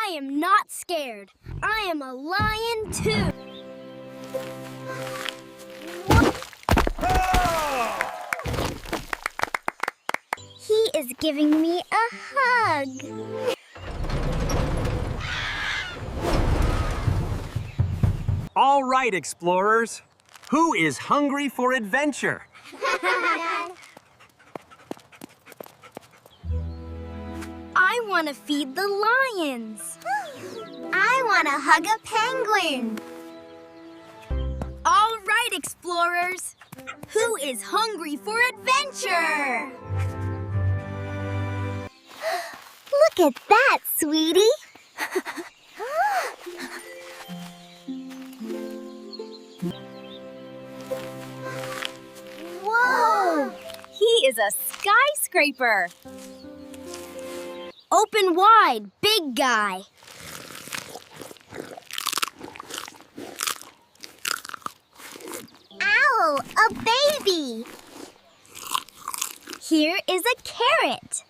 I am not scared. I am a lion too. He is giving me a hug. All right, explorers. Who is hungry for adventure? I want to feed the lions. I want to hug a penguin. All right, explorers. Who is hungry for adventure? Look at that, sweetie. Whoa! He is a skyscraper. Open wide, big guy. Ow, a baby. Here is a carrot.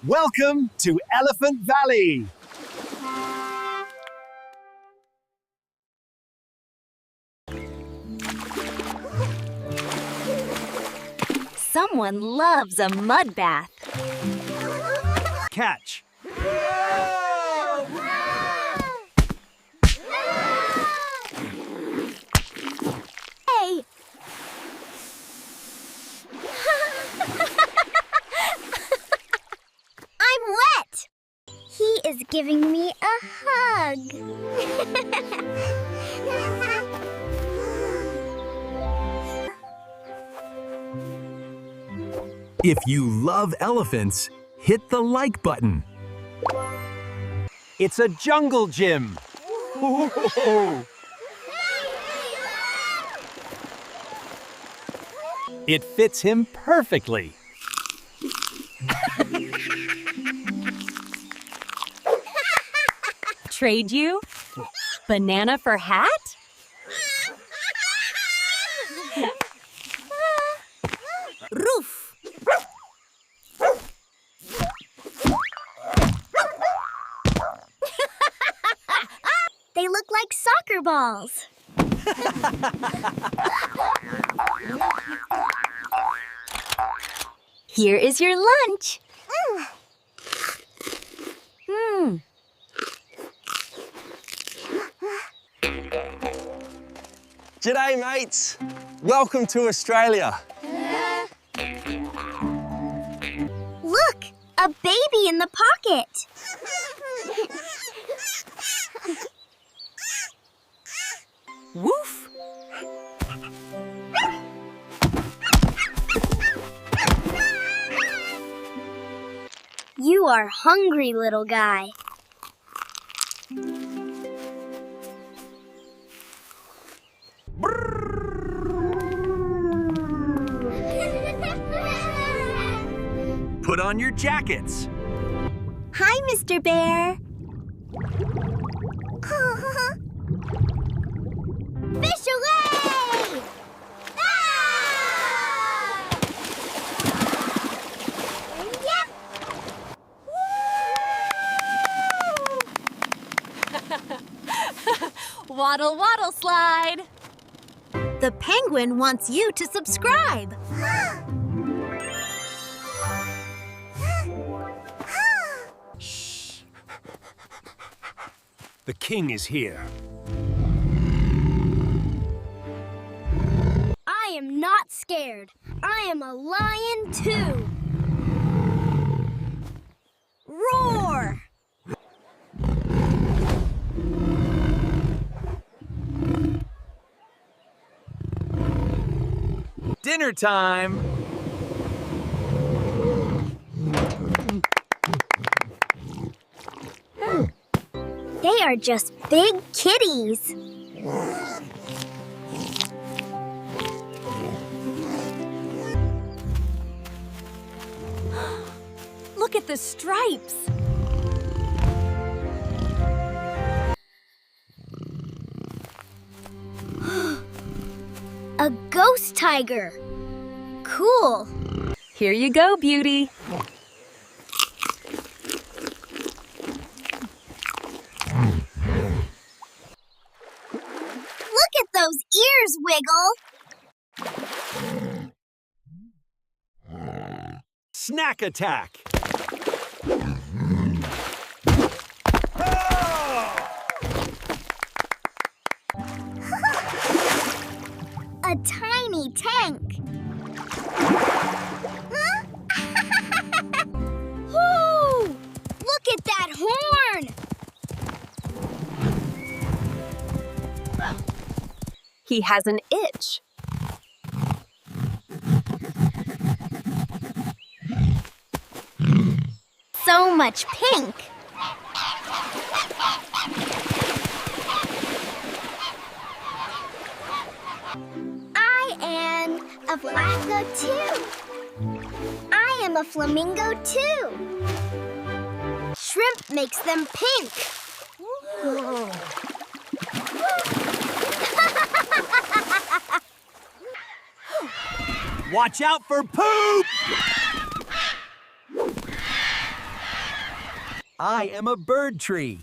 Welcome to Elephant Valley. Someone loves a mud bath. Catch. Hey! I'm wet! He is giving me a hug. If you love elephants, hit the like button. It's a jungle gym. It fits him perfectly. Trade you? Banana for hat? Roof. They look like soccer balls. Here is your lunch. G'day, mates. Welcome to Australia. Look, a baby in the pocket. Woof! You are hungry, little guy. Put on your jackets. Hi, Mr. Bear. Fish away! Ah! Yep. Waddle, waddle, slide. The penguin wants you to subscribe. The king is here. I am not scared. I am a lion too. Roar! Dinner time. They are just big kitties. Look at the stripes. A ghost tiger. Cool. Here you go, Beauty. Look at those ears wiggle. Snack attack. A tiny tank. Whoo! Look at that horn! He has an itch. So much pink. I am a flamingo too. I am a flamingo too. Shrimp makes them pink. Watch out for poop! I am a bird tree.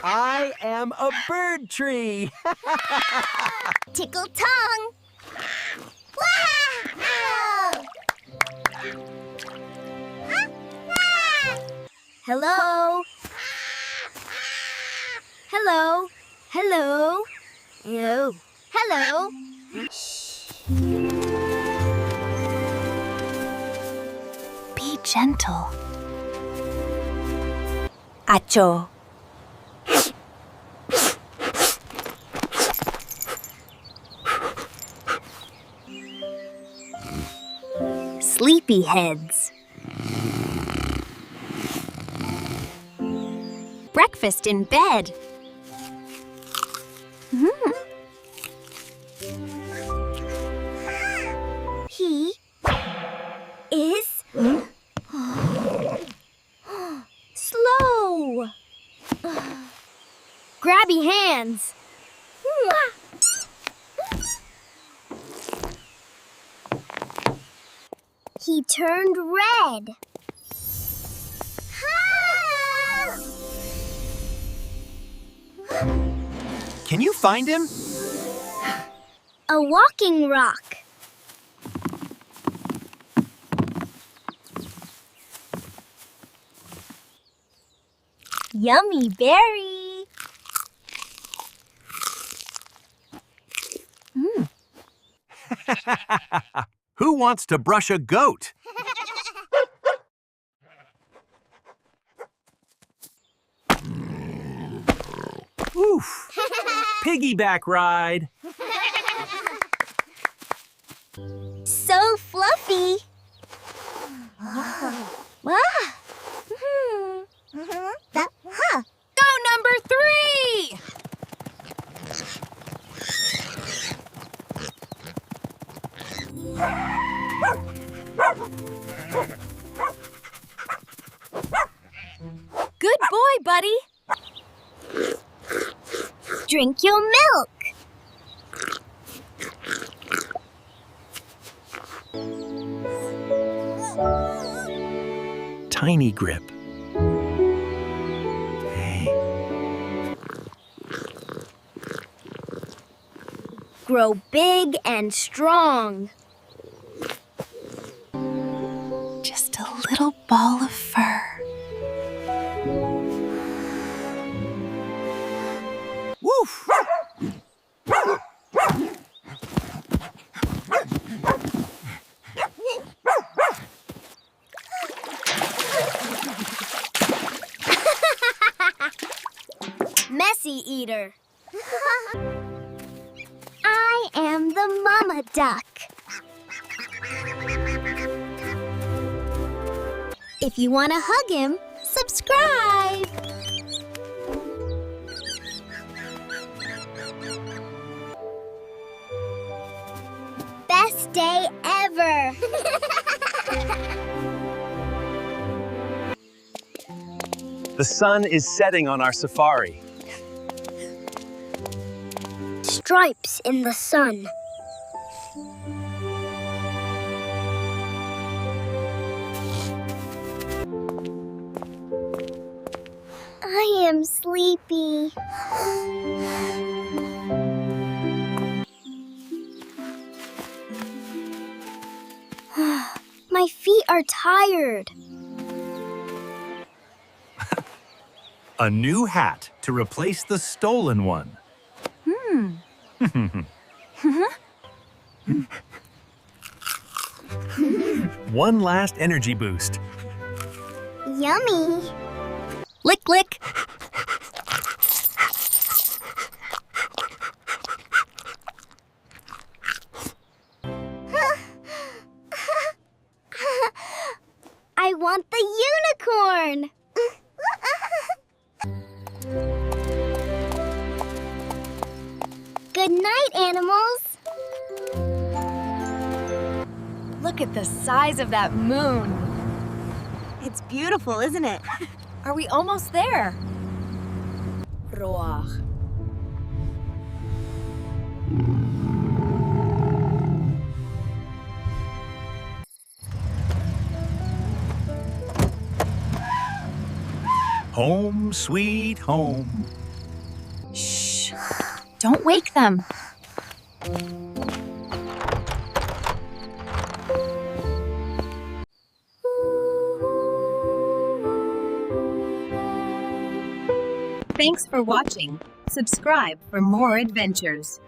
I am a bird tree. Tickle tongue. Hello. Hello. Hello. Ew. Hello. Be gentle. Acho. Sleepyheads. Breakfast in bed. He is slow. Grabby hands. He turned red. Can you find him? A walking rock. Yummy berry. Who wants to brush a goat? Oof. Piggyback ride. So fluffy. Go number 3! Good boy, buddy. Drink your milk. Tiny grip. Hey. Grow big and strong. Just a little ball of fur. Woof. Messy eater. I am the mama duck. If you want to hug him, subscribe. Best day ever. The sun is setting on our safari. stripes in the sun. I am sleepy. My feet are tired. A new hat to replace the stolen one. One last energy boost. Yummy. Lick, lick. I want the unicorn. Good night, animals. Look at the size of that moon. It's beautiful, isn't it? Are we almost there? Roar. Home sweet home. Shh. Don't wake them. Thanks for watching. Subscribe for more adventures.